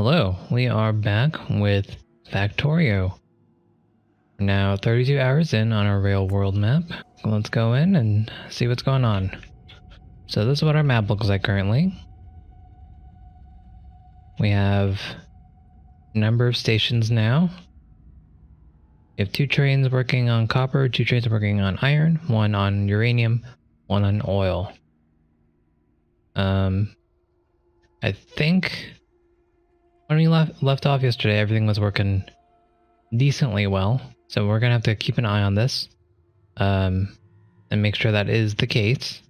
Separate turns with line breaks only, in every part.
Hello, we are back with Factorio. We're now 32 hours in on our real world map. Let's go in and see what's going on. So this is what our map looks like currently. We have a number of stations now. We have 2 trains working on copper, 2 trains working on iron, 1 on uranium, 1 on oil. I think when we left off yesterday, everything was working decently well. So we're gonna have to keep an eye on this and make sure that is the case.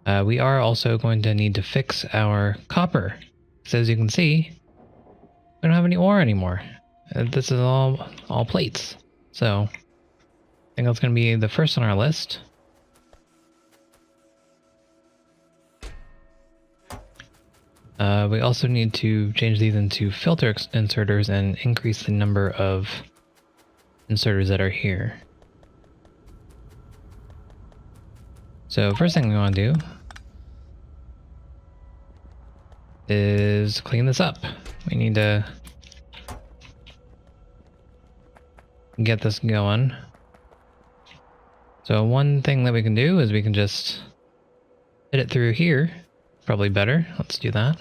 We are also going to need to fix our copper. So as you can see, we don't have any ore anymore. This is all plates. So I think that's gonna be the first on our list. We also need to change these into filter inserters and increase the number of inserters that are here. So first thing we want to do is clean this up. We need to get this going. So one thing that we can do is we can just hit it through here. Probably better. Let's do that.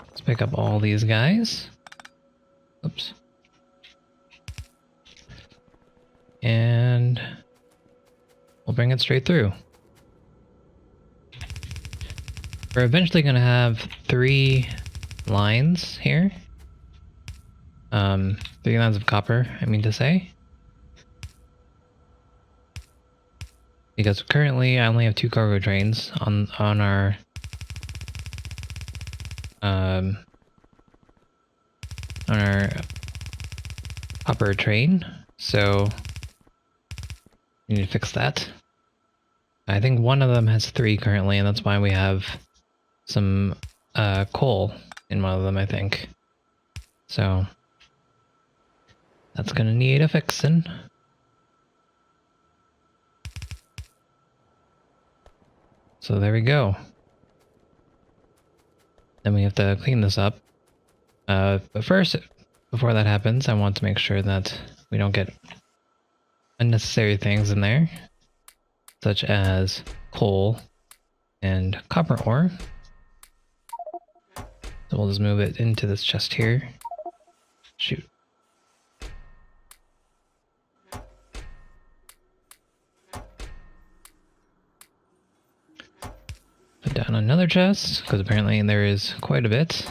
Let's pick up all these guys. Oops. And we'll bring it straight through. We're eventually going to have 3 lines here. 3 lines of copper, I mean to say. Because currently I only have 2 cargo trains on our copper train, so we need to fix that. I think one of them has 3 currently, and that's why we have some coal in one of them, I think. So that's gonna need a fixin'. So there we go. Then we have to clean this up. But first, before that happens, I want to make sure that we don't get unnecessary things in there, such as coal and copper ore. So we'll just move it into this chest here. Shoot. Put down another chest, because apparently there is quite a bit.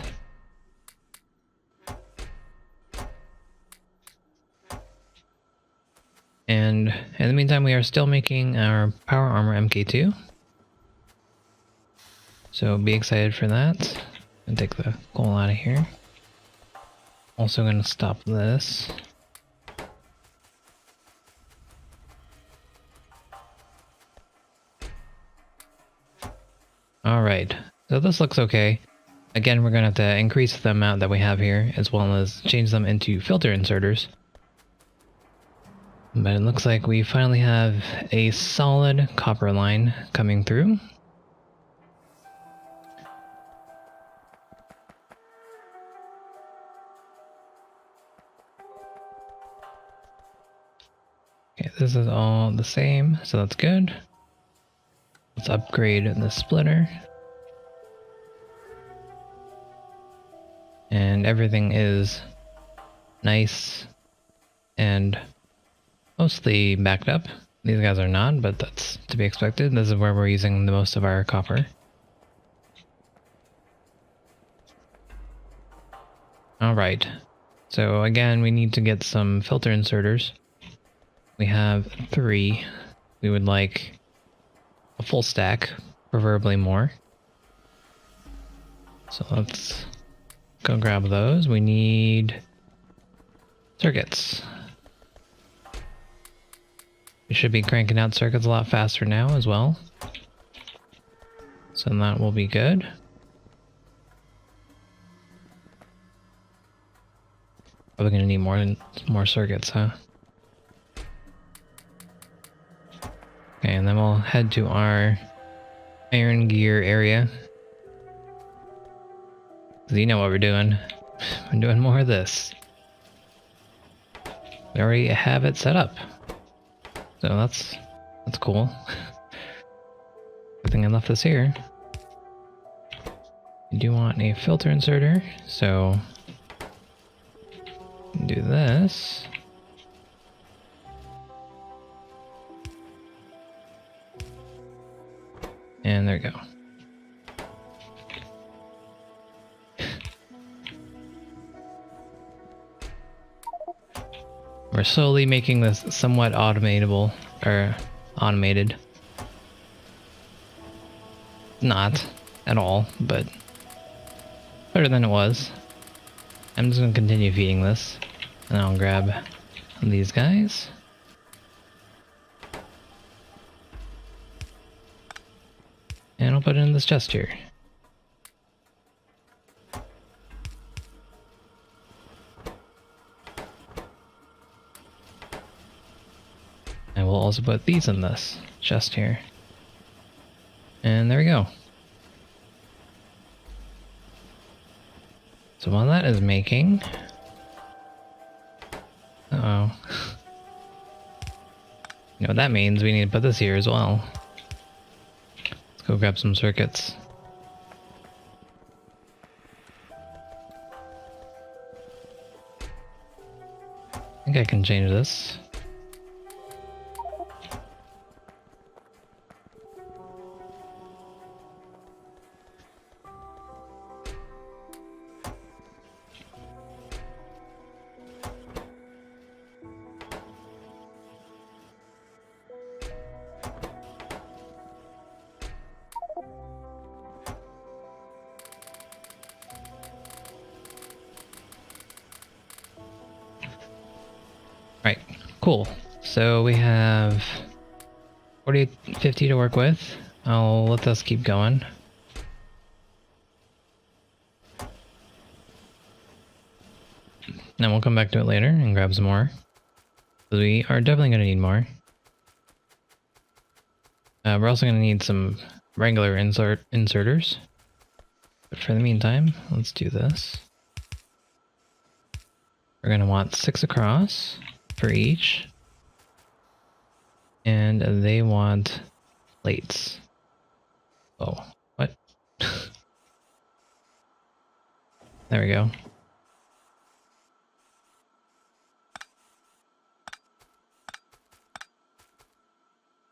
And in the meantime, we are still making our power armor MK2. So be excited for that. And take the coal out of here. Also going to stop this. Alright, so this looks okay. Again, we're going to have to increase the amount that we have here, as well as change them into filter inserters. But it looks like we finally have a solid copper line coming through. Okay, this is all the same, so that's good. Let's upgrade the splitter. And everything is nice and mostly backed up. These guys are not, but that's to be expected. This is where we're using the most of our copper. Alright, so again, we need to get some filter inserters. We have 3. We would like a full stack, preferably more. So let's go grab those. We need circuits. We should be cranking out circuits a lot faster now as well. So that will be good. Probably gonna need more circuits, huh? Okay, and then we'll head to our iron gear area. 'Cause you know what we're doing. We're doing more of this. We already have it set up. So that's cool. Good thing I left this here. I do want a filter inserter, so do this. And there we go. We're slowly making this somewhat automatable, or automated. Not at all, but better than it was. I'm just gonna continue feeding this, and I'll grab these guys. And I'll put it in this chest here. And we'll also put these in this chest here. And there we go. So while that is making... Uh-oh. You know what that means? We need to put this here as well. Let's go grab some circuits. I think I can change this. Right, cool. So we have 4050 to work with. I'll let this keep going. Then we'll come back to it later and grab some more. We are definitely going to need more. We're also going to need some regular inserters. But for the meantime, let's do this. We're going to want 6 across for each. And they want plates. Oh, what? There we go.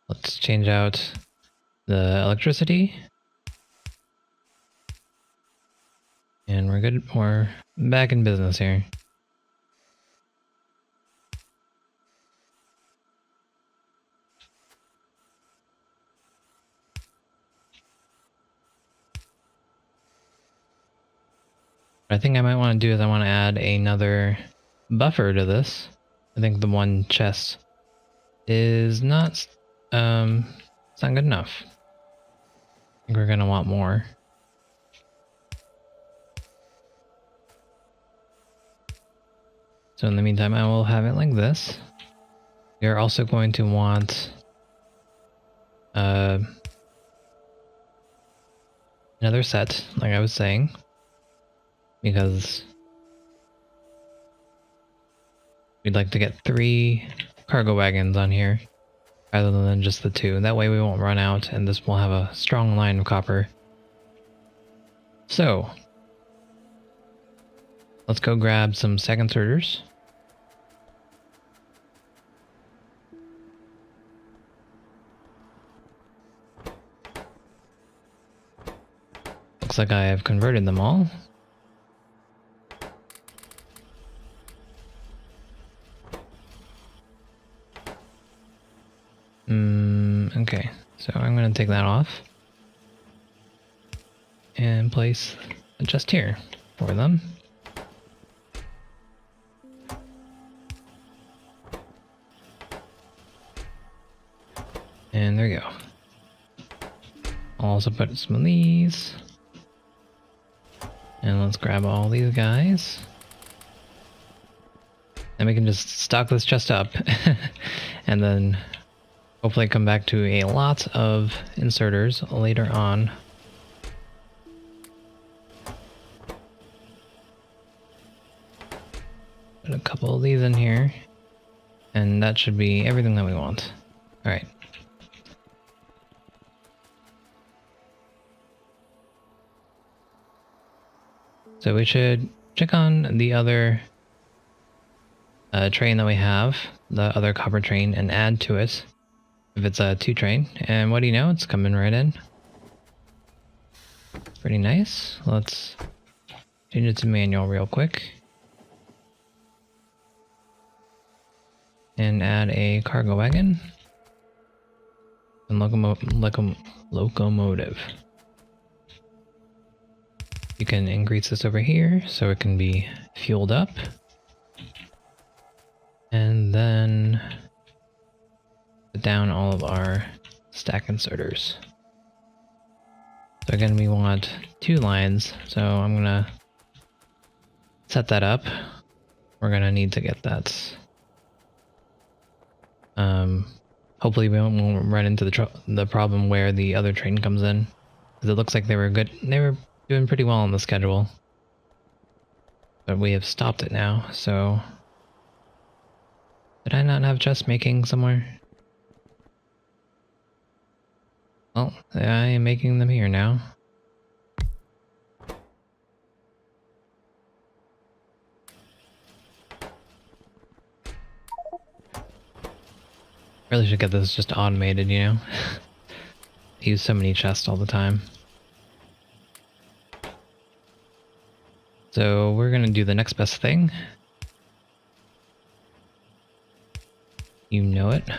Let's change out the electricity. And we're good. We're back in business here. What I think I might want to do is I want to add another buffer to this. I think the one chest is not, it's not good enough. I think we're gonna want more. So in the meantime, I will have it like this. We are also going to want another set, like I was saying. Because we'd like to get 3 cargo wagons on here rather than just the 2. That way we won't run out and this will have a strong line of copper. So let's go grab some stack inserters. Looks like I have converted them all. Okay, so I'm going to take that off and place it just here for them. And there we go. I'll also put some of these. And let's grab all these guys. And we can just stock this chest up and then hopefully come back to a lot of inserters later on. Put a couple of these in here. And that should be everything that we want. Alright. So we should check on the other train that we have, the other copper train, and add to it if it's a 2 train. And what do you know? It's coming right in. Pretty nice. Let's change it to manual real quick. And add a cargo wagon. And locomotive. You can increase this over here so it can be fueled up. And then put down all of our stack inserters. So again, we want 2 lines, so I'm gonna set that up. We're gonna need to get that. Hopefully we won't run into the problem where the other train comes in, because it looks like they were good. They were doing pretty well on the schedule, but we have stopped it now. So did I not have chest making somewhere? Well, I am making them here now. Really should get this just automated, you know? I use so many chests all the time. So we're gonna do the next best thing. You know it.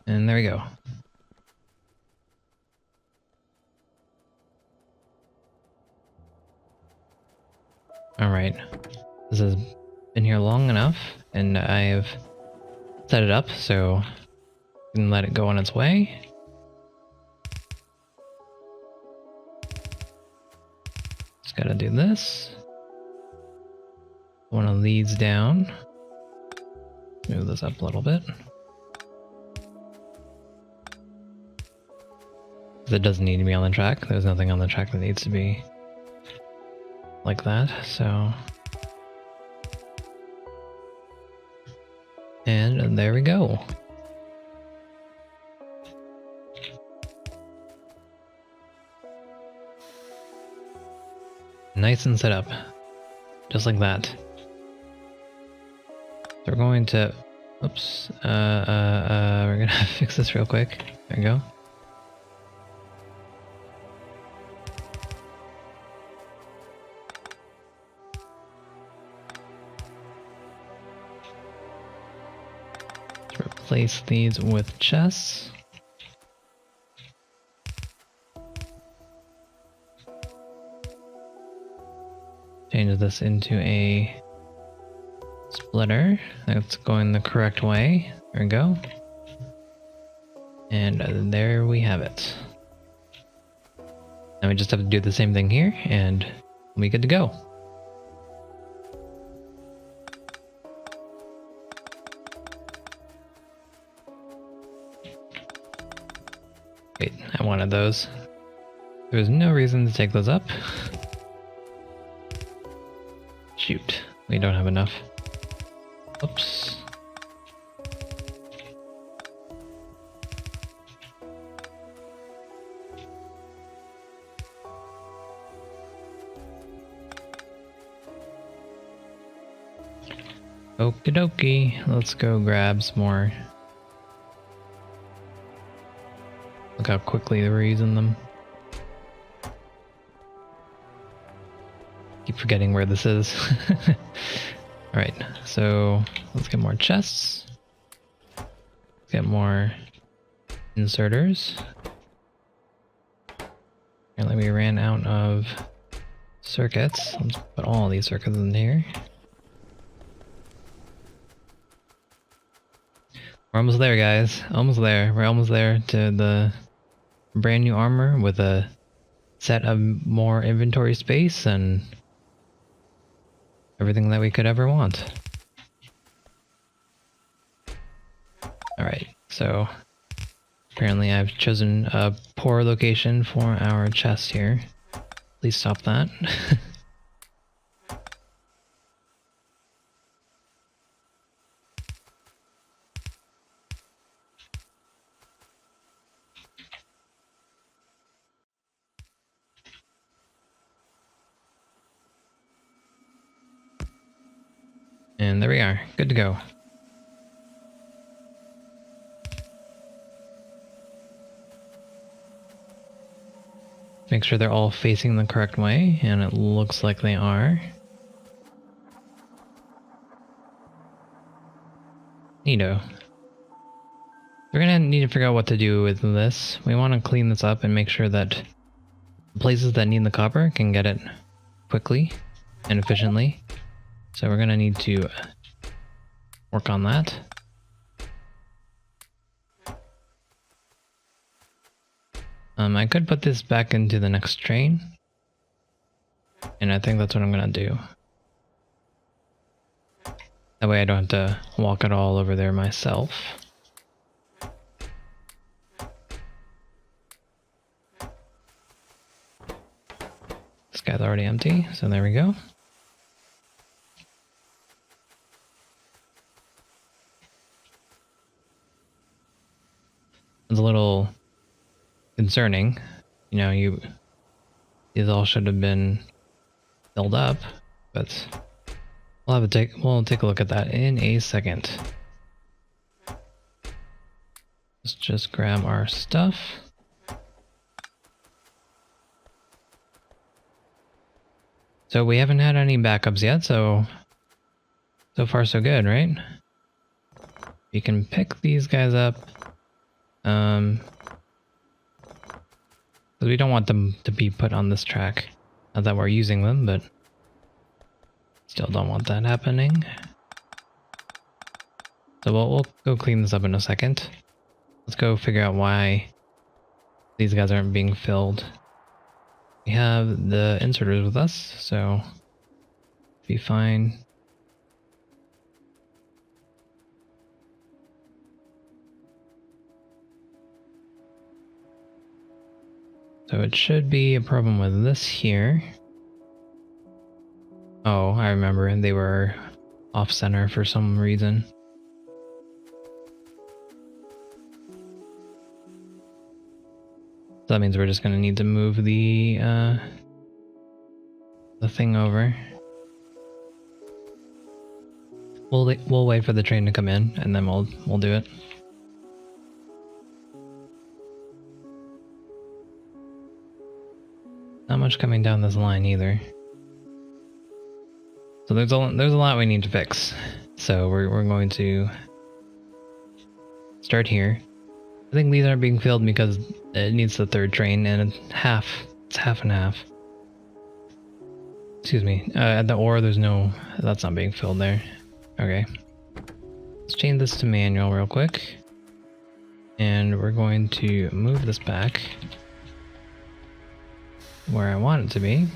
And there we go. Alright. This has been here long enough, and I've set it up so we can let it go on its way. Just gotta do this. One of these down. Move this up a little bit. It doesn't need to be on the track. There's nothing on the track that needs to be like that, so. And there we go. Nice and set up. Just like that. So we're going to, oops, we're gonna fix this real quick. There we go. Replace these with chests. Change this into a splitter. That's going the correct way. There we go. And there we have it. Now we just have to do the same thing here, and we'll be good to go. Wait, I wanted those. There was no reason to take those up. Shoot, we don't have enough. Oops. Okie dokie, let's go grab some more. Look how quickly we're using them. Keep forgetting where this is. Alright, so let's get more chests. Get more inserters. Apparently we ran out of circuits. Let's put all these circuits in here. We're almost there, guys. Almost there. We're almost there to the brand new armor with a set of more inventory space and everything that we could ever want. Alright, so apparently I've chosen a poor location for our chest here. Please stop that. And there we are, good to go. Make sure they're all facing the correct way, and it looks like they are. Neato. We're gonna need to figure out what to do with this. We want to clean this up and make sure that places that need the copper can get it quickly and efficiently. So we're gonna need to work on that. I could put this back into the next train, and I think that's what I'm gonna do. That way I don't have to walk it all over there myself. This guy's already empty, so there we go. It's a little concerning. You know, these all should have been filled up, but we'll take a look at that in a second. Let's just grab our stuff. So we haven't had any backups yet, so far so good, right? You can pick these guys up. We don't want them to be put on this track. Not that we're using them, but still don't want that happening. So we'll go clean this up in a second. Let's go figure out why these guys aren't being filled. We have the inserters with us, so be fine. So it should be a problem with this here. Oh, I remember, they were off center for some reason. So that means we're just gonna need to move the thing over. We'll wait for the train to come in, and then we'll do it. Not much coming down this line either. So there's a lot we need to fix. So we're going to start here. I think these aren't being filled because it needs the third train, and it's half and half. Excuse me. At the ore, that's not being filled there. Okay. Let's change this to manual real quick. And we're going to move this back where I want it to be.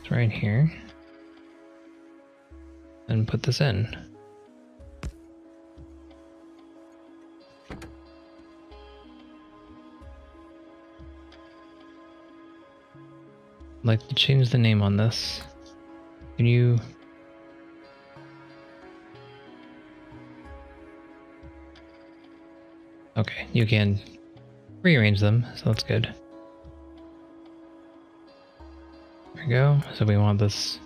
It's right here. And put this in. I'd like to change the name on this. Can you... Okay, you can rearrange them, so that's good. There we go. So we want this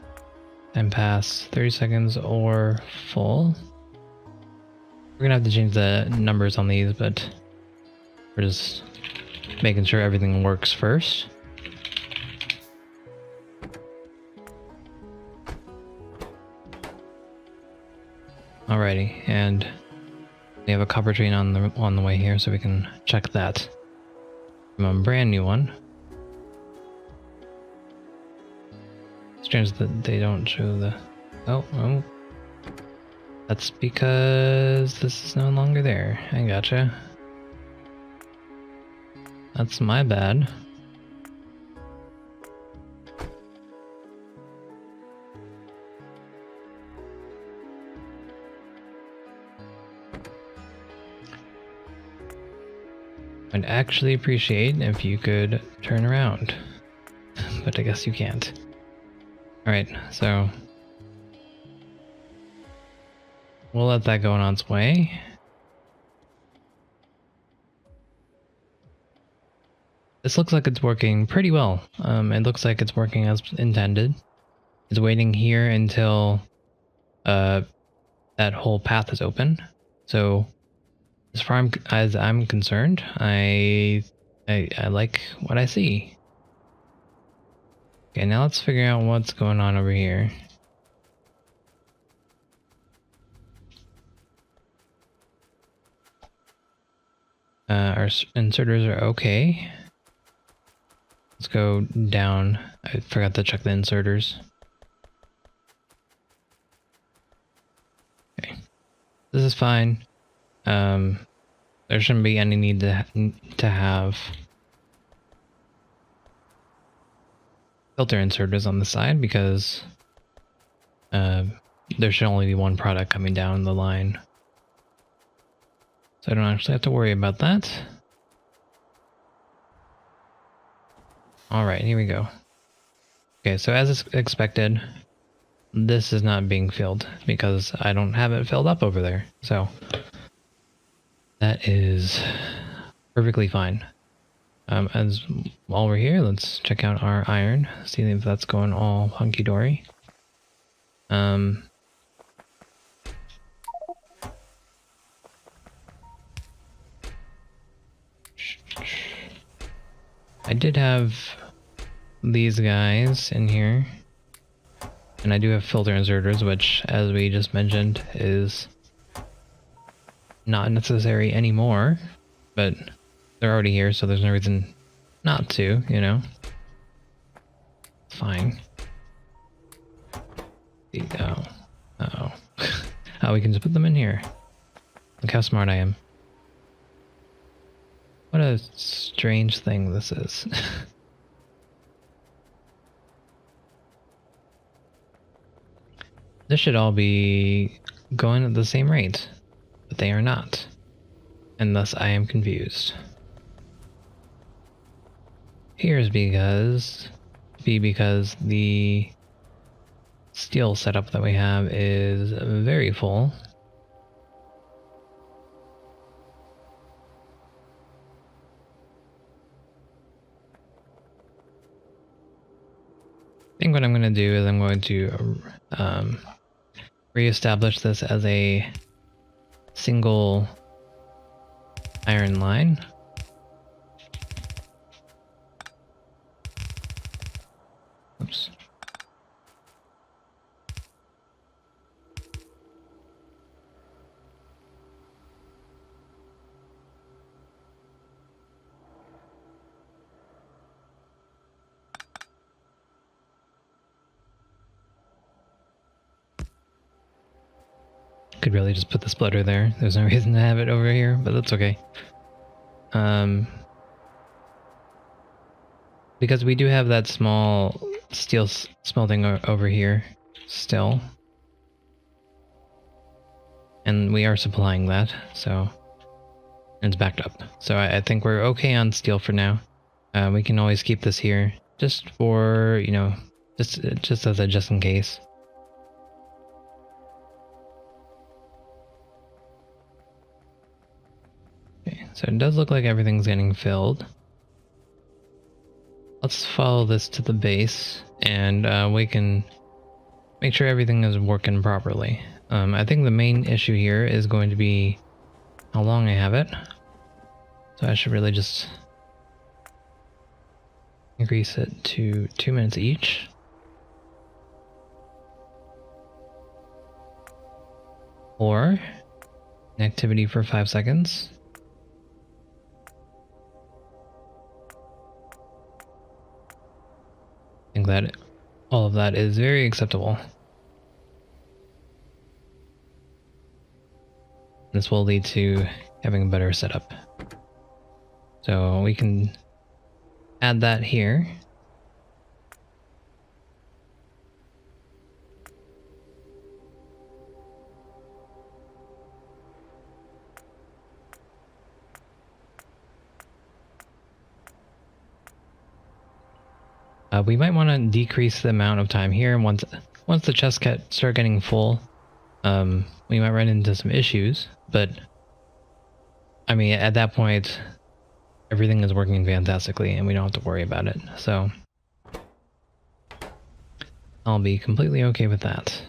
time pass 30 seconds or full. We're gonna have to change the numbers on these, but we're just making sure everything works first. Alrighty, and we have a copper train on the way here, so we can check that from a brand new one. Strange that they don't show the... Oh. That's because this is no longer there. I gotcha. That's my bad. I'd actually appreciate if you could turn around. But I guess you can't. Alright, so we'll let that go on its way. This looks like it's working pretty well. It looks like it's working as intended. It's waiting here until that whole path is open. So as far as I'm concerned, I like what I see. Okay, now let's figure out what's going on over here. Our inserters are okay. Let's go down. I forgot to check the inserters. Okay, this is fine. There shouldn't be any need to have filter inserters on the side because there should only be one product coming down the line. So I don't actually have to worry about that. Alright, here we go. Okay, so as expected, this is not being filled because I don't have it filled up over there. So that is perfectly fine. As while we're here, let's check out our iron, see if that's going all hunky-dory. I did have these guys in here, and I do have filter inserters, which, as we just mentioned, is not necessary anymore, but they're already here, so there's no reason not to, you know? Fine. Oh. Uh-oh. Oh, we can just put them in here. Look how smart I am. What a strange thing this is. This should all be going at the same rate, but they are not. And thus I am confused. Here's because the steel setup that we have is very full. I think what I'm going to do is I'm going to reestablish this as a single iron line. Oops. Could really just put the splitter there. There's no reason to have it over here, but that's okay. Because we do have that small steel smelting over here still. And we are supplying that, so it's backed up. So I think we're okay on steel for now. We can always keep this here just for, you know, just as a just in case. Okay, so it does look like everything's getting filled. Let's follow this to the base, and we can make sure everything is working properly. I think the main issue here is going to be how long I have it. So I should really just increase it to 2 minutes each. Or an activity for 5 seconds. I think that all of that is very acceptable. This will lead to having a better setup. So we can add that here. We might want to decrease the amount of time here. Once the chests start getting full, we might run into some issues. But I mean, at that point, everything is working fantastically, and we don't have to worry about it. So I'll be completely okay with that.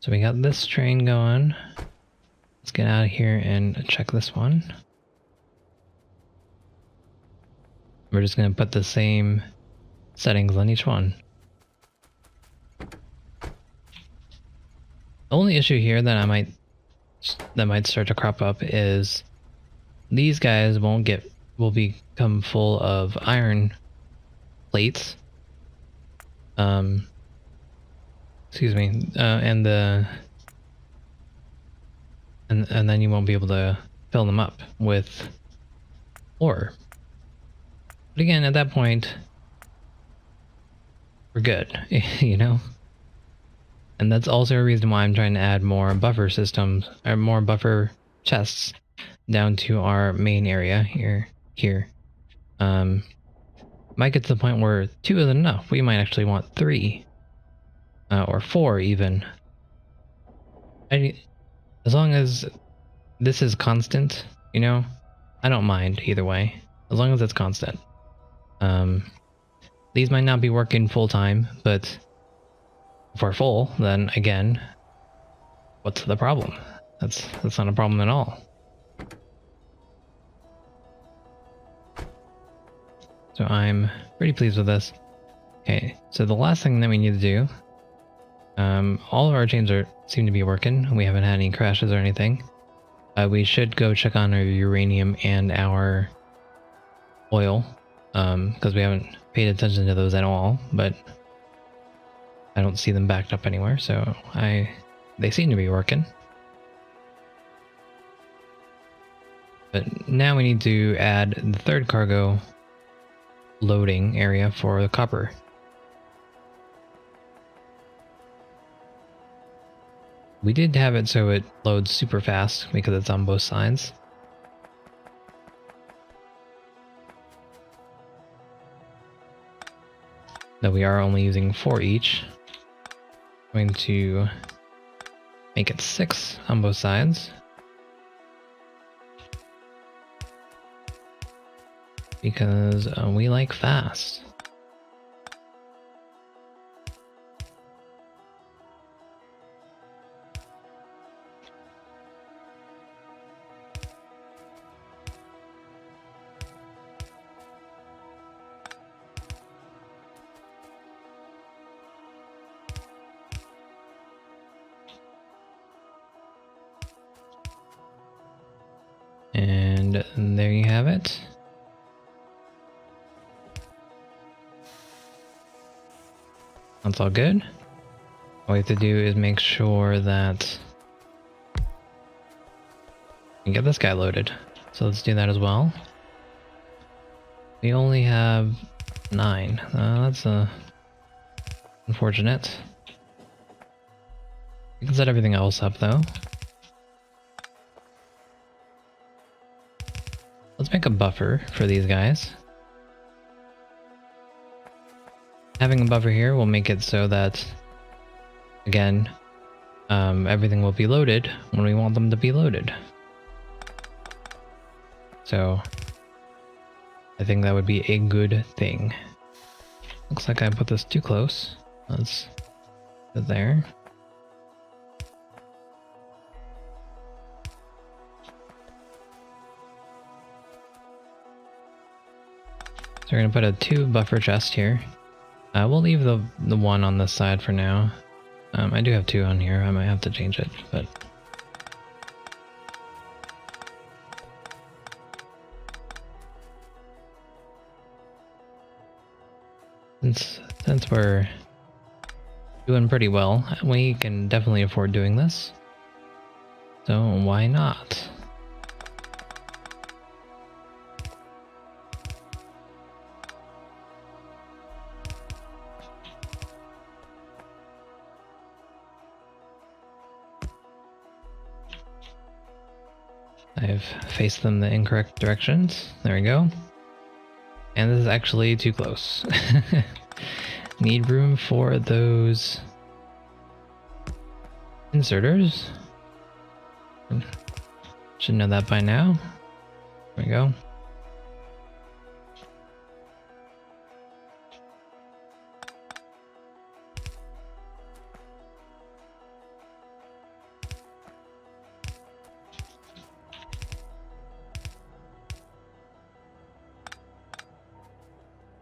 So we got this train going. Let's get out of here and check this one. We're just going to put the same settings on each one. The only issue here that might start to crop up is these guys will become full of iron plates. Excuse me, and then you won't be able to fill them up with ore. But again, at that point, we're good, you know? And that's also a reason why I'm trying to add more buffer systems, or more buffer chests down to our main area here. Might get to the point where 2 isn't enough. We might actually want 3. Or 4 even. As long as this is constant, you know, I don't mind either way. As long as it's constant. These might not be working full time, but if we're full, then again, what's the problem? That's not a problem at all. So I'm pretty pleased with this. Okay, so the last thing that we need to do, all of our chains seem to be working. We haven't had any crashes or anything. We should go check on our uranium and our oil, because we haven't paid attention to those at all, but I don't see them backed up anywhere, so they seem to be working. But now we need to add the 3rd cargo loading area for the copper. We did have it so it loads super fast because it's on both sides. Though we are only using 4 each. I'm going to make it 6 on both sides. Because we like fast. And there you have it. That's all good. All we have to do is make sure that we get this guy loaded. So let's do that as well. We only have 9. That's unfortunate. We can set everything else up though. Let's make a buffer for these guys. Having a buffer here will make it so that, again, everything will be loaded when we want them to be loaded. So I think that would be a good thing. Looks like I put this too close. Let's put it there. So we're gonna put a 2 buffer chest here. We'll leave the 1 on this side for now. I do have 2 on here. I might have to change it, but since we're doing pretty well, we can definitely afford doing this. So why not? I've faced them the incorrect directions. There we go. And this is actually too close. Need room for those inserters. Should know that by now. There we go.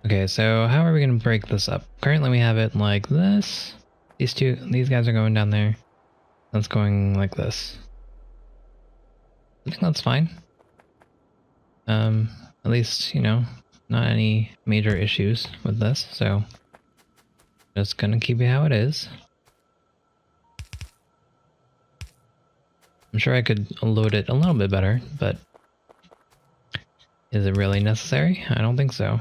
Okay, so how are we gonna break this up? Currently we have it like this. These guys are going down there. That's going like this. I think that's fine. At least, you know, not any major issues with this, so just gonna keep it how it is. I'm sure I could load it a little bit better, but is it really necessary? I don't think so.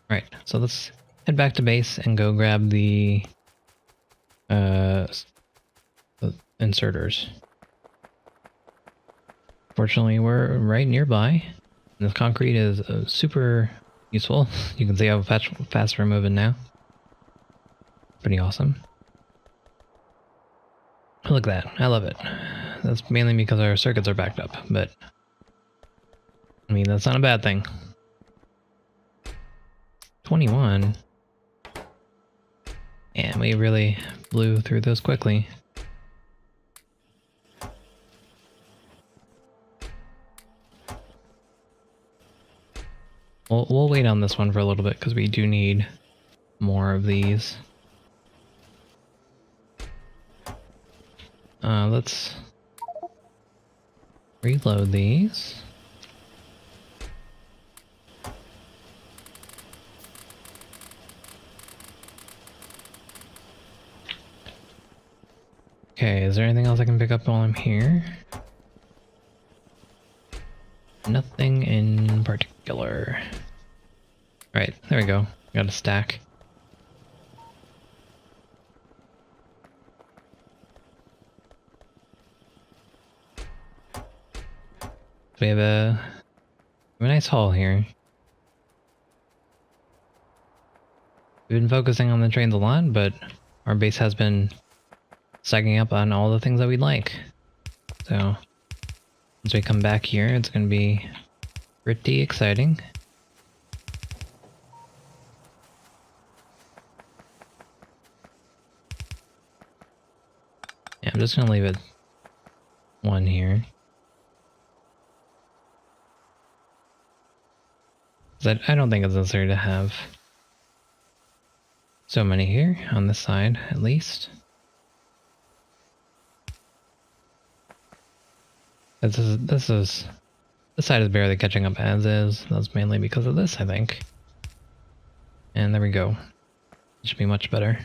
Right, so let's head back to base and go grab the inserters. Fortunately, we're right nearby. This concrete is super useful. You can see how fast we're moving now. Pretty awesome. Look at that. I love it. That's mainly because our circuits are backed up, but I mean, that's not a bad thing. 21. And we really blew through those quickly. We'll wait on this one for a little bit because we do need more of these. Let's reload these. Okay, is there anything else I can pick up while I'm here? Nothing in particular. Right, there we go. Got a stack. We have a nice haul here. We've been focusing on the trains a lot, but our base has been stacking up on all the things that we'd like. So once we come back here, it's going to be pretty exciting. Yeah, I'm just going to leave it one here. I don't think it's necessary to have so many here, on this side at least. This side is barely catching up as is. That's mainly because of this, I think. And there we go. It should be much better.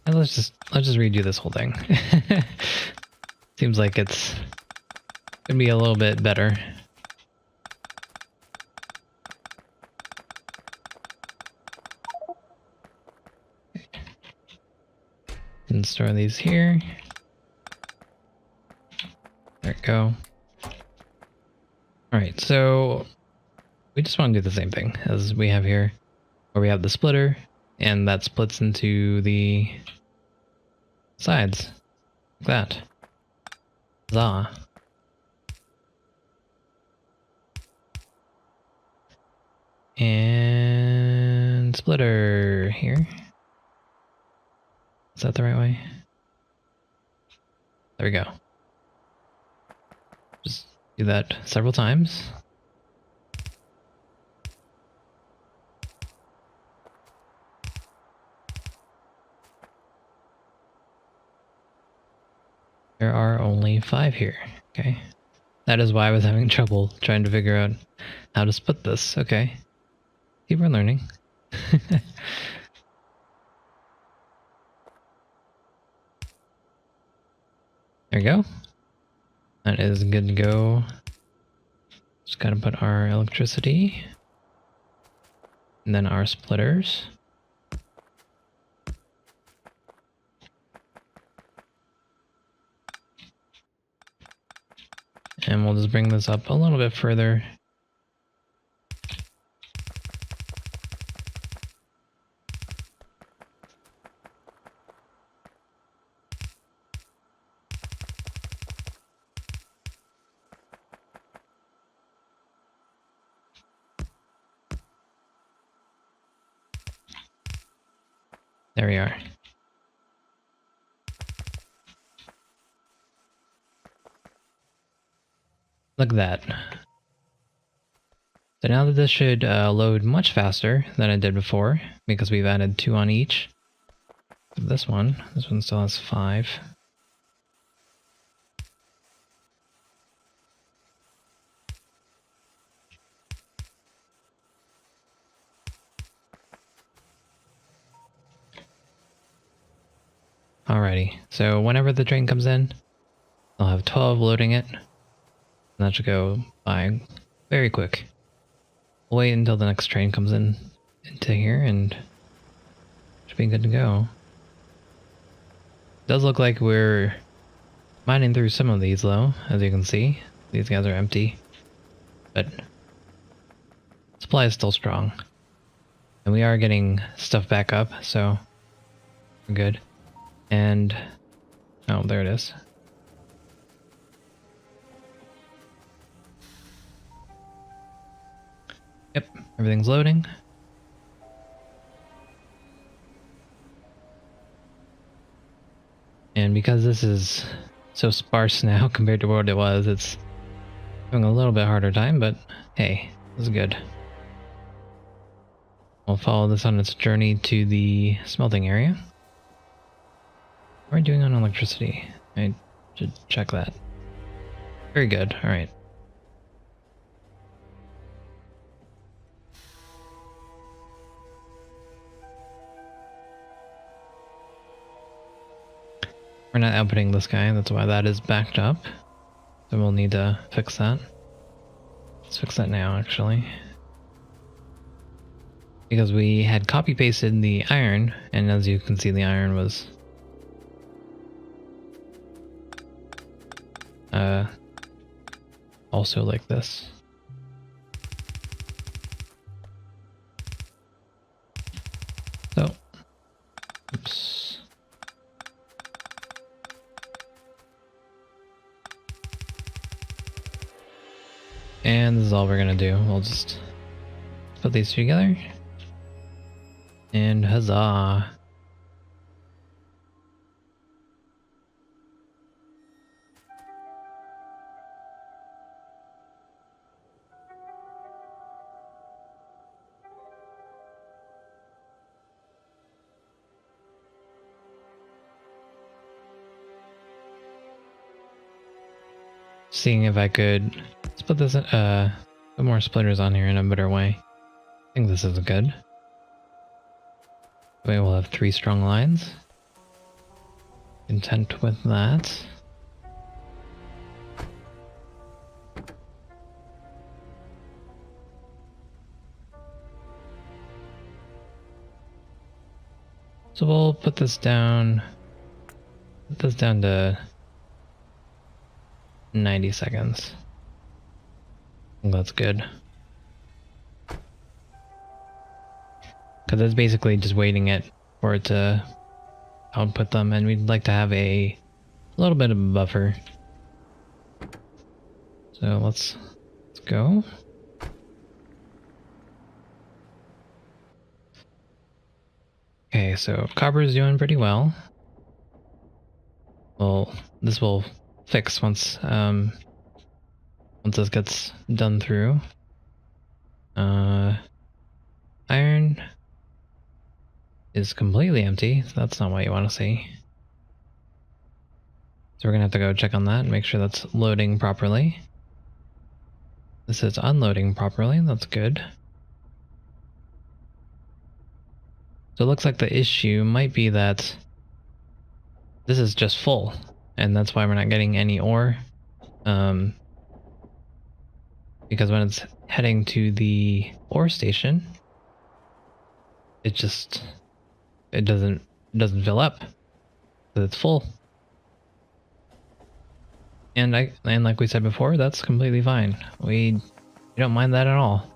And let's just redo this whole thing. Seems like it's gonna be a little bit better. And store these here. There we go. Alright, so we just want to do the same thing as we have here, where we have the splitter, and that splits into the sides, like that. Huzzah. And splitter here. Is that the right way? There we go. Just do that several times. There are only 5 here. Okay. That is why I was having trouble trying to figure out how to split this. Okay. See, we're learning. There we go. That is good to go. Just gotta put our electricity. And then our splitters. And we'll just bring this up a little bit further. There we are. Look at that. So now that this should load much faster than it did before, because we've added 2 on each. This one still has 5. Alrighty, so whenever the train comes in, I'll have 12 loading it. And that should go by very quick. We'll wait until the next train comes in into here and should be good to go. Does look like we're mining through some of these though, as you can see. These guys are empty. But supply is still strong. And we are getting stuff back up, so we're good. And oh, there it is. Yep, everything's loading. And because this is so sparse now compared to what it was, it's having a little bit harder time, but hey, this is good. We'll follow this on its journey to the smelting area. What are we doing on electricity? I should check that. Very good, alright. We're not outputting this guy, that's why that is backed up. So we'll need to fix that. Let's fix that now, actually. Because we had copy pasted the iron, and as you can see, the iron was also like this. So, oops. And this is all we're gonna do. We'll just put these two together. And huzzah. Seeing if I could split this, put more splitters on here in a better way. I think this is good. That way we'll have 3 strong lines. Content with that. So we'll put this down to 90 seconds. I think that's good. Because it's basically just waiting for it to output them, and we'd like to have a little bit of a buffer. So let's go. Okay, so copper is doing pretty well. Well, this will fix once this gets done through. Iron is completely empty, so that's not what you want to see. So we're gonna have to go check on that and make sure that's loading properly. This is unloading properly, that's good. So it looks like the issue might be that this is just full. and that's why we're not getting any ore. Because when it's heading to the ore station, it doesn't fill up. It's full. And like we said before, that's completely fine. We don't mind that at all.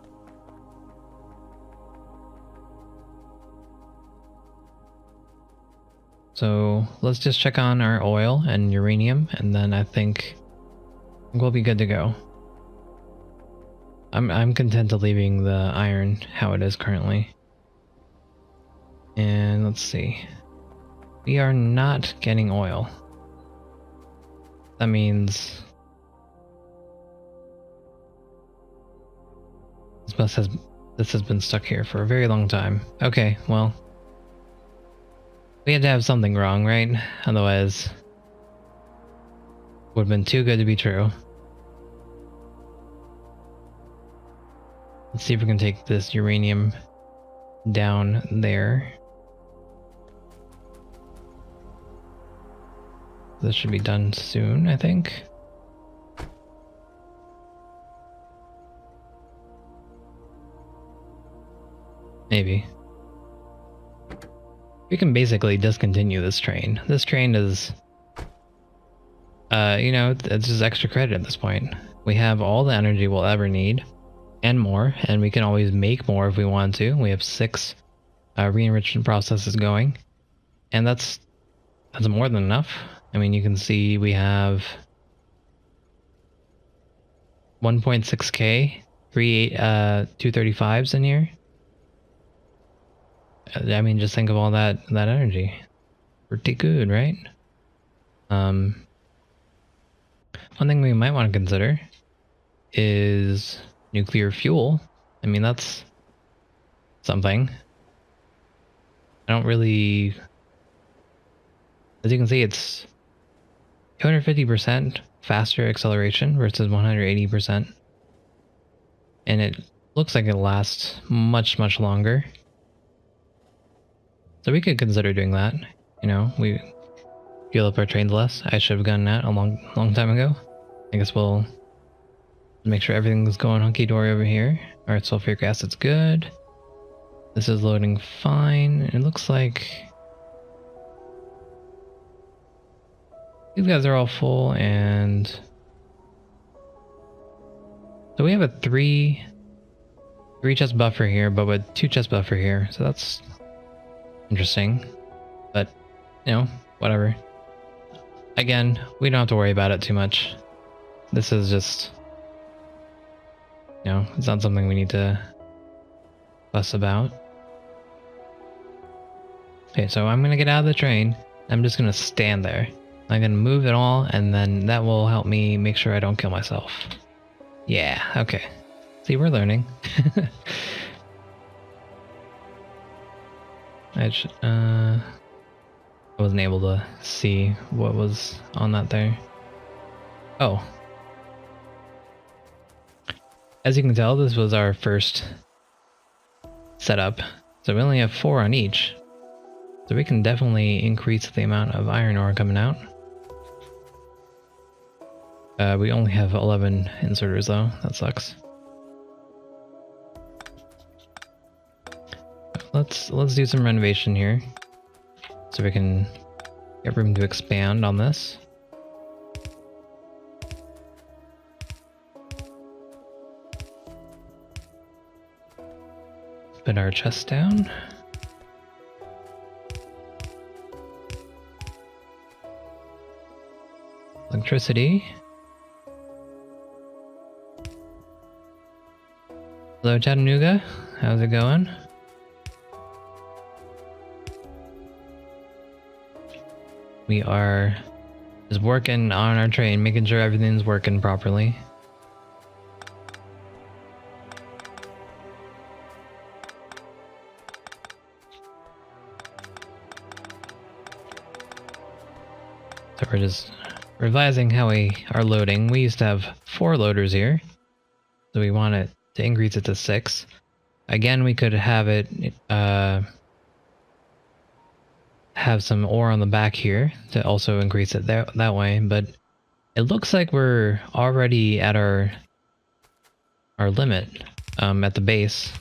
So let's just check on our oil and uranium, and then I think we'll be good to go. I'm content to leaving the iron how it is currently. And let's see. We are not getting oil. That means this has been stuck here for a very long time. Okay, well, we had to have something wrong, right? Otherwise, it would have been too good to be true. Let's see if we can take this uranium down there. This should be done soon, I think. Maybe. We can basically discontinue this train. This train is, you know, it's just extra credit at this point. We have all the energy we'll ever need, and more, and we can always make more if we want to. We have 6 re-enrichment processes going, and that's more than enough. I mean, you can see we have 1.6k, 235s in here. I mean, just think of all that energy. Pretty good, right? One thing we might want to consider is nuclear fuel. I mean, that's something. I don't really... As you can see, it's 250% faster acceleration versus 180%. And it looks like it lasts much, much longer. So we could consider doing that. You know, we fuel up our trains less. I should have done that a long time ago. I guess we'll make sure everything's going hunky-dory over here. Alright, sulfuric acid's good. This is loading fine. It looks like these guys are all full, and so we have a 3 chest buffer here, but with 2 chest buffer here. So that's interesting, but you know, whatever. Again, we don't have to worry about it too much. This is just, you know, it's not something we need to fuss about. Okay, so I'm gonna get out of the train. I'm just gonna stand there. I'm gonna move it all, and then that will help me make sure I don't kill myself. Yeah, okay. See, we're learning. I wasn't able to see what was on that there. Oh. As you can tell, this was our first setup. So we only have 4 on each. So we can definitely increase the amount of iron ore coming out. We only have 11 inserters though. That sucks. Let's do some renovation here, so we can get room to expand on this. Put our chest down. Electricity. Hello, Chattanooga. How's it going? We are just working on our train, making sure everything's working properly. So we're just revising how we are loading. We used to have 4 loaders here, so we want it to increase it to 6. Again, we could have it have some ore on the back here to also increase it that way, but it looks like we're already at our limit at the base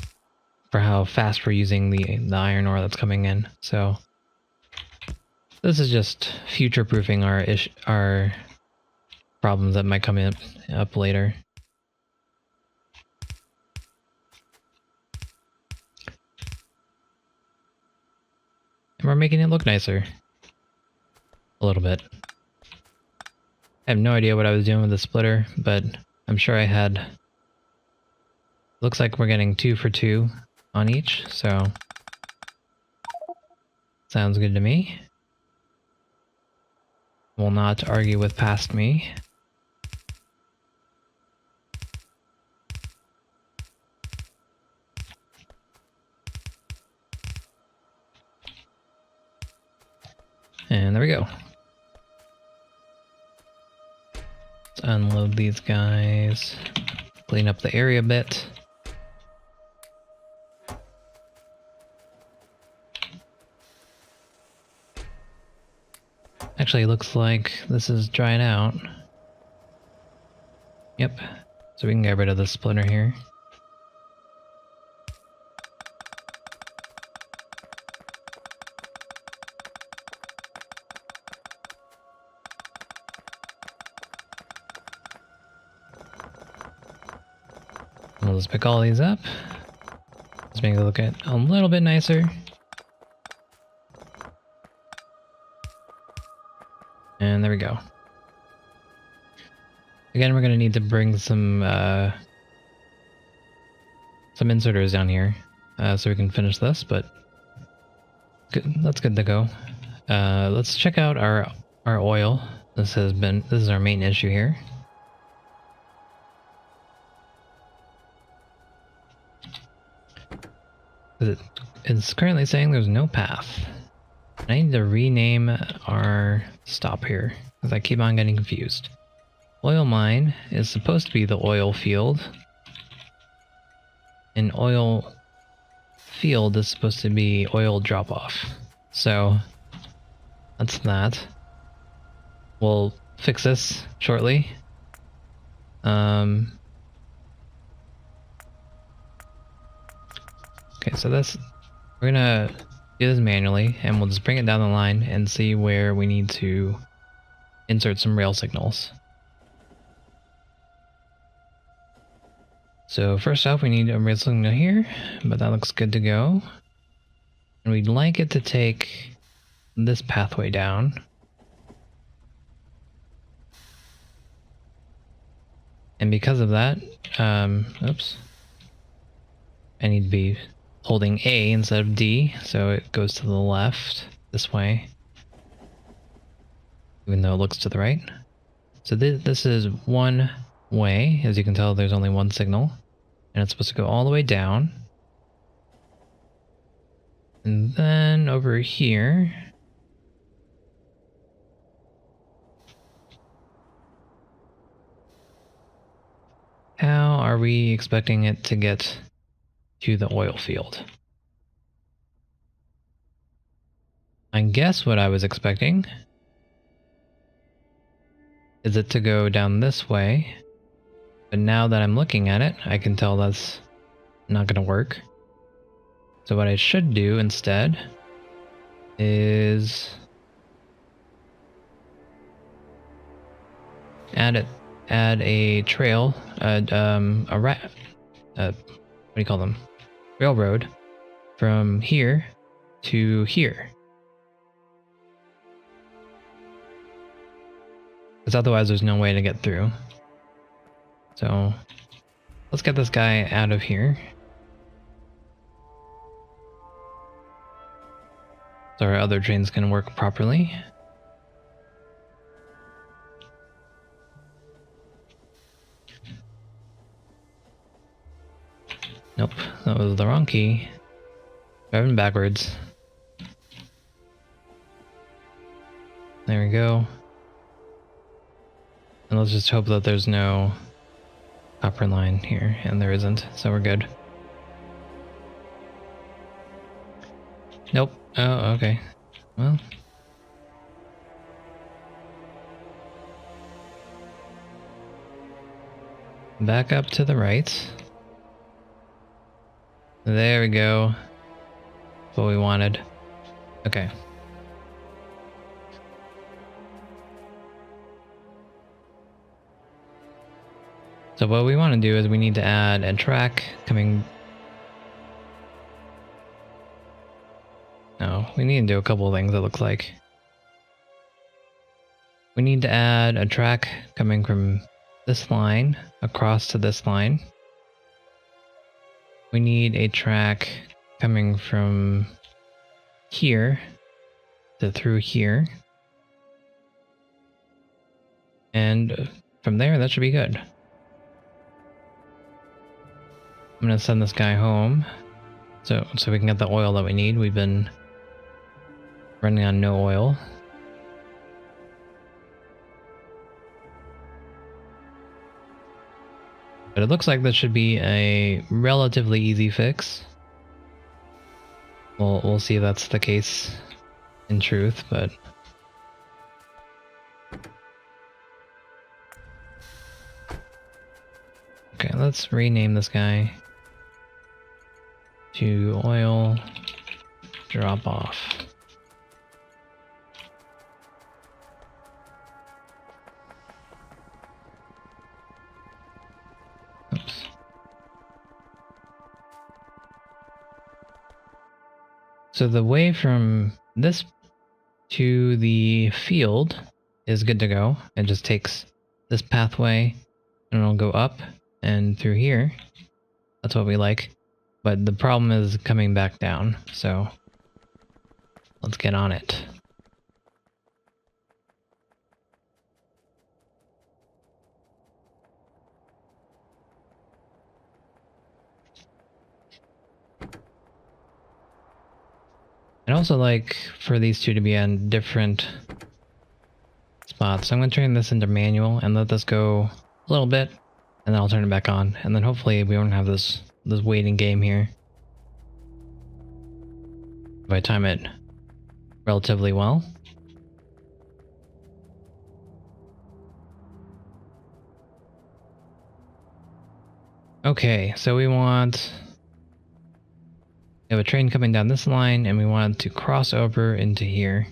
for how fast we're using the iron ore that's coming in. So this is just future-proofing our problems that might come up later. And we're making it look nicer. A little bit. I have no idea what I was doing with the splitter, but I'm sure I had... Looks like we're getting 2 for 2 on each, so... Sounds good to me. Will not argue with past me. And there we go. Let's unload these guys. Clean up the area a bit. Actually, looks like this is drying out. Yep. So we can get rid of the splitter here. We'll just pick all these up. Let's make it look a little bit nicer. And there we go. Again, we're gonna need to bring some inserters down here so we can finish this, but that's good to go. Let's check out our oil. This is our main issue here. It's currently saying there's no path. I need to rename our stop here, because I keep on getting confused. Oil mine is supposed to be the oil field. And oil field is supposed to be oil drop-off. So, that's that. We'll fix this shortly. Okay, so we're gonna do this manually, and we'll just bring it down the line and see where we need to insert some rail signals. So first off, we need a rail signal here, but that looks good to go. And we'd like it to take this pathway down. And because of that, oops, I need to be holding A instead of D, so it goes to the left this way, even though it looks to the right. So this is one way. As you can tell, there's only one signal, and it's supposed to go all the way down. And then over here, how are we expecting it to get to the oil field? I guess what I was expecting is it to go down this way, but now that I'm looking at it, I can tell that's not going to work. So what I should do instead is add a trail, what do you call them? Railroad from here to here. Because otherwise there's no way to get through. So let's get this guy out of here. So our other trains can work properly. Nope, that was the wrong key. Driving backwards. There we go. And let's just hope that there's no copper line here, and there isn't, so we're good. Nope. Oh, okay. Well. Back up to the right. There we go. That's what we wanted. Okay. So what we want to do is we need to add a track coming... No, we need to do a couple of things, it looks like. We need to add a track coming from this line across to this line. We need a track coming from here to through here. And from there, that should be good. I'm gonna send this guy home so we can get the oil that we need. We've been running on no oil. But it looks like this should be a relatively easy fix. We'll see if that's the case in truth, but... Okay, let's rename this guy to oil drop off. Oops. So the way from this to the field is good to go. It just takes this pathway and it'll go up and through here. That's what we like. But the problem is coming back down, so let's get on it. I'd also like for these two to be on different spots. So I'm going to turn this into manual and let this go a little bit, and then I'll turn it back on. And then hopefully we won't have this waiting game here. If I time it relatively well. Okay, so we have a train coming down this line, and we want it to cross over into here.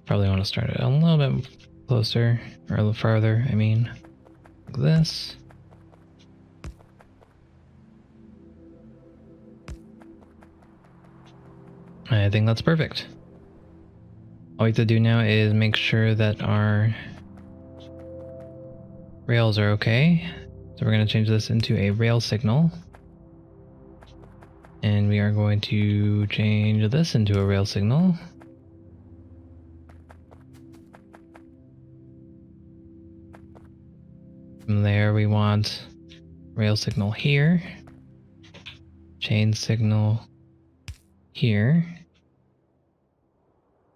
Probably want to start it a little bit closer, or a little farther, I mean. Like this. I think that's perfect. All we have to do now is make sure that our rails are okay. So we're going to change this into a rail signal. And we are going to change this into a rail signal. From there we want rail signal here. Chain signal here.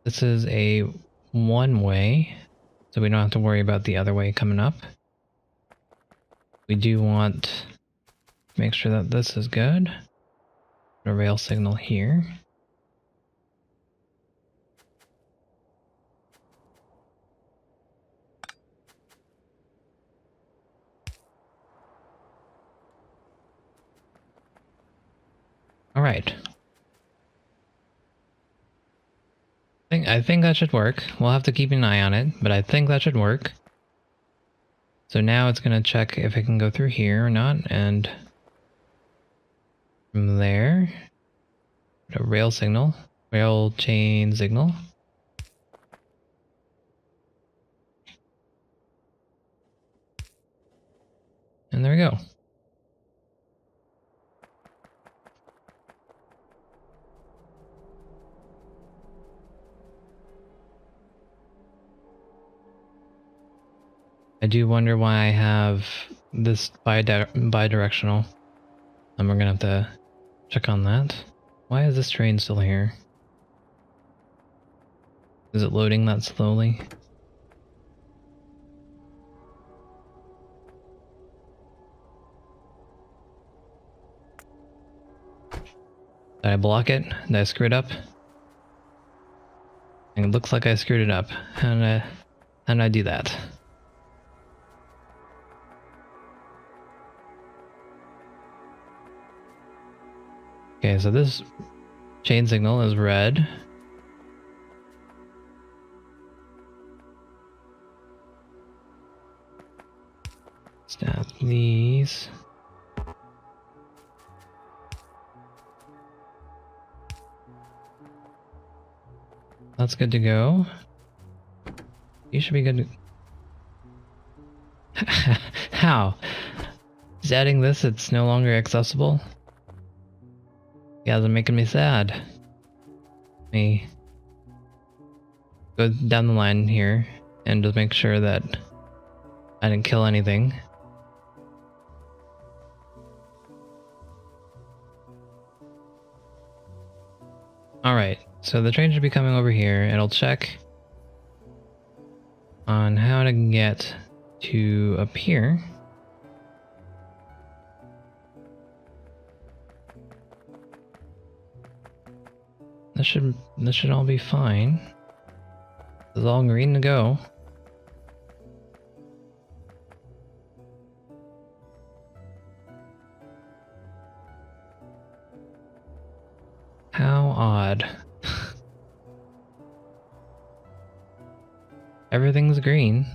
This is a one-way, so we don't have to worry about the other way coming up. We do want to make sure that this is good. A rail signal here. All right. I think that should work. We'll have to keep an eye on it, but I think that should work. So now it's going to check if it can go through here or not, and from there, a rail signal, rail chain signal. And there we go. I do wonder why I have this bidirectional. And we're gonna have to check on that. Why is this train still here? Is it loading that slowly? Did I block it? Did I screw it up? It looks like I screwed it up. How did I do that? Okay, so this chain signal is red. Snap these. That's good to go. You should be good to... How? Is adding this, it's no longer accessible? You guys are making me sad. Let me go down the line here and just make sure that I didn't kill anything. Alright, so the train should be coming over here. It'll check on how to get to up here. This should all be fine. This is all green to go. How odd. Everything's green.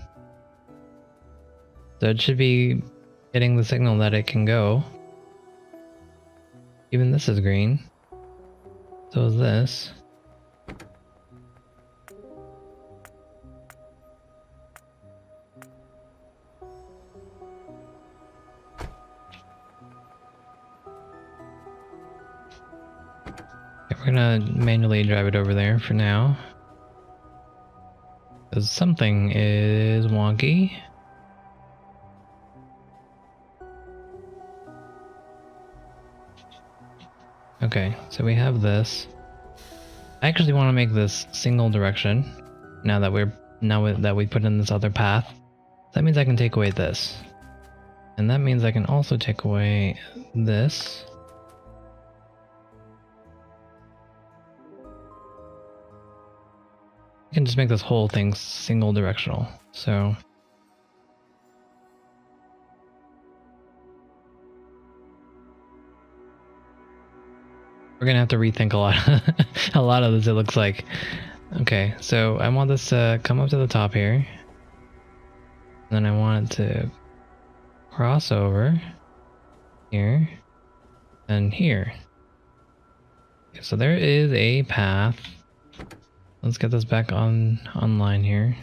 So it should be getting the signal that it can go. Even this is green. So is this. Okay, we're gonna manually drive it over there for now. Because something is wonky. Okay, so we have this. I actually want to make this single direction now that we put in this other path. That means I can take away this. And that means I can also take away this. I can just make this whole thing single directional. So we're gonna have to rethink a lot of this, it looks like. Okay, so I want this to come up to the top here. And then I want it to cross over here and here. Okay, so there is a path. Let's get this back online here.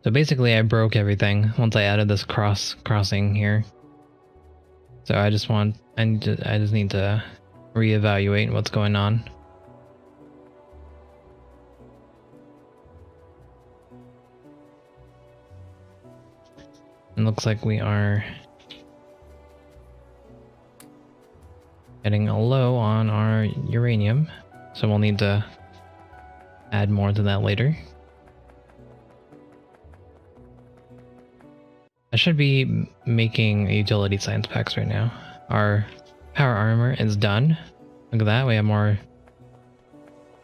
So basically I broke everything once I added this crossing here. So I just need to reevaluate what's going on. It looks like we are getting a low on our uranium, so we'll need to add more to that later. I should be making utility science packs right now. Our power armor is done. Look at that, we have more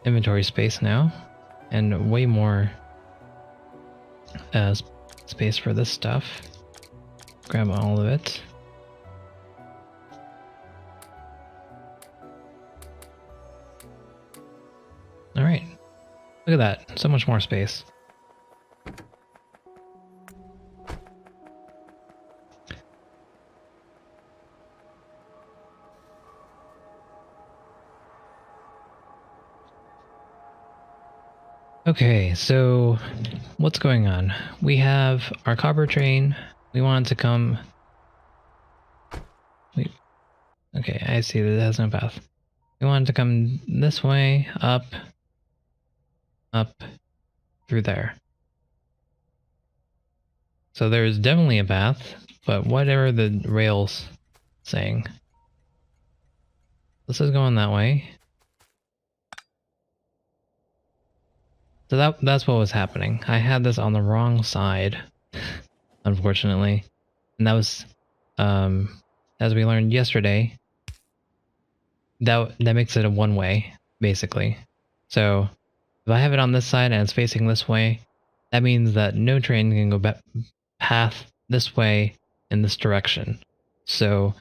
inventory space now, and way more space for this stuff. Grab all of it. Alright, look at that, so much more space. Okay, so what's going on? We have our copper train. We want it to come... Okay, I see that it has no path. We want it to come this way, up, through there. So there's definitely a path, but whatever the rail's saying. This is going that way. So that's what was happening. I had this on the wrong side, unfortunately. And that was, as we learned yesterday, that makes it a one-way, basically. So if I have it on this side and it's facing this way, that means that no train can go back path this way in this direction. So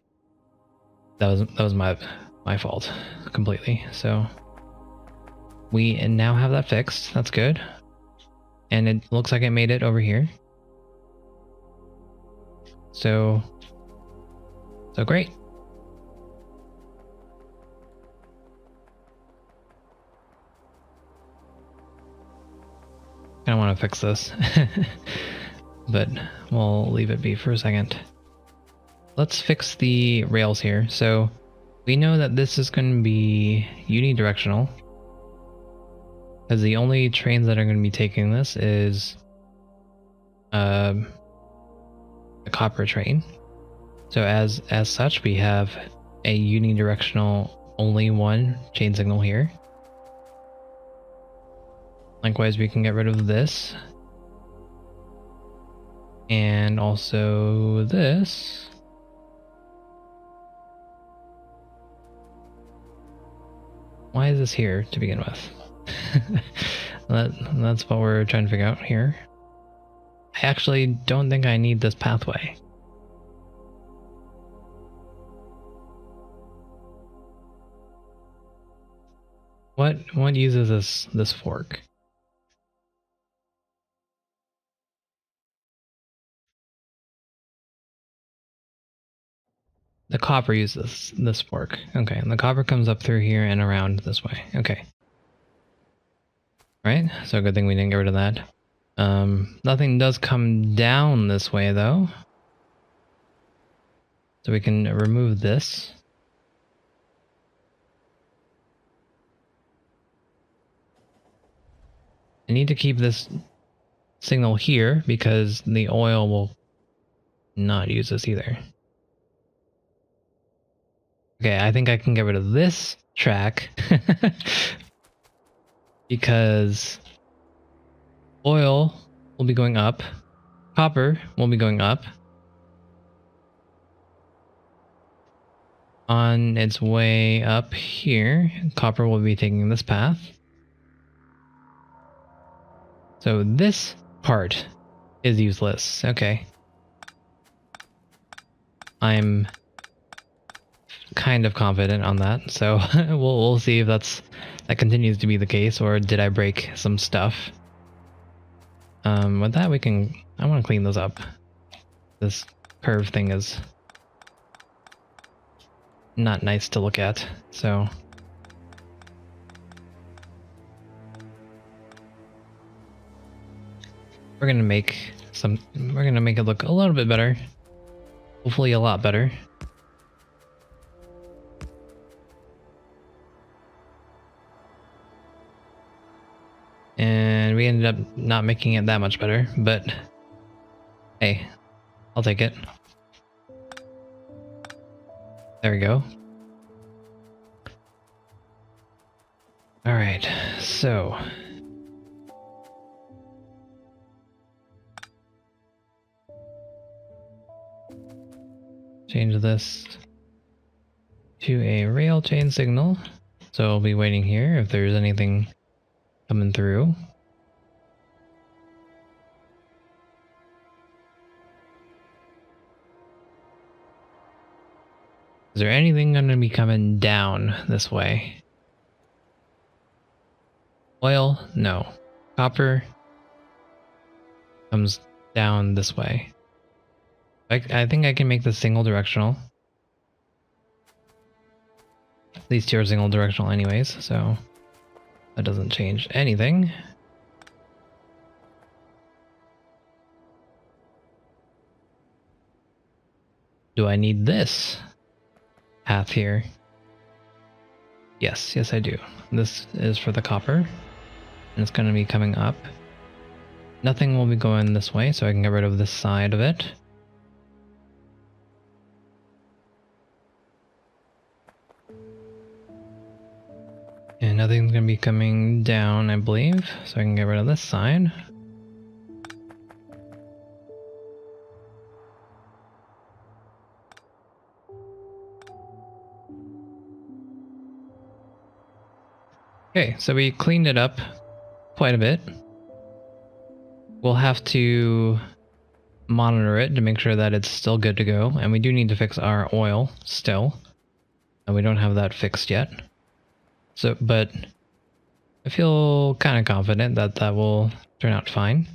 that was my fault completely. So we now have that fixed. That's good. And it looks like it made it over here. So great. I don't want to fix this, but we'll leave it be for a second. Let's fix the rails here. So we know that this is going to be unidirectional, because the only trains that are going to be taking this is a copper train. So as such, we have a unidirectional only one chain signal here. Likewise, we can get rid of this. And also this. Why is this here to begin with? That's what we're trying to figure out here. I actually don't think I need this pathway. What uses this fork? The copper uses this fork. Okay, and the copper comes up through here and around this way. Okay. Right, so good thing we didn't get rid of that. Nothing does come down this way though. So we can remove this. I need to keep this signal here because the oil will not use this either. Okay, I think I can get rid of this track because oil will be going up, copper will be going up. On its way up here, copper will be taking this path. So this part is useless. Okay. I'm kind of confident on that, so we'll see if that continues to be the case, or did I break some stuff. With that I want to clean those up. This curve thing is not nice to look at, so we're gonna make it look a little bit better. Hopefully a lot better. And we ended up not making it that much better, but hey, I'll take it. There we go. All right, so change this to a rail chain signal. So I'll be waiting here if there's anything coming through. Is there anything going to be coming down this way? Oil? No. Copper comes down this way. I think I can make this single directional. These two are single directional anyways, so that doesn't change anything. Do I need this path here? Yes, I do. This is for the copper, and it's going to be coming up. Nothing will be going this way, so I can get rid of this side of it. And nothing's gonna be coming down, I believe. So I can get rid of this side. Okay, so we cleaned it up quite a bit. We'll have to monitor it to make sure that it's still good to go. And we do need to fix our oil still. And we don't have that fixed yet. So, but I feel kind of confident that that will turn out fine.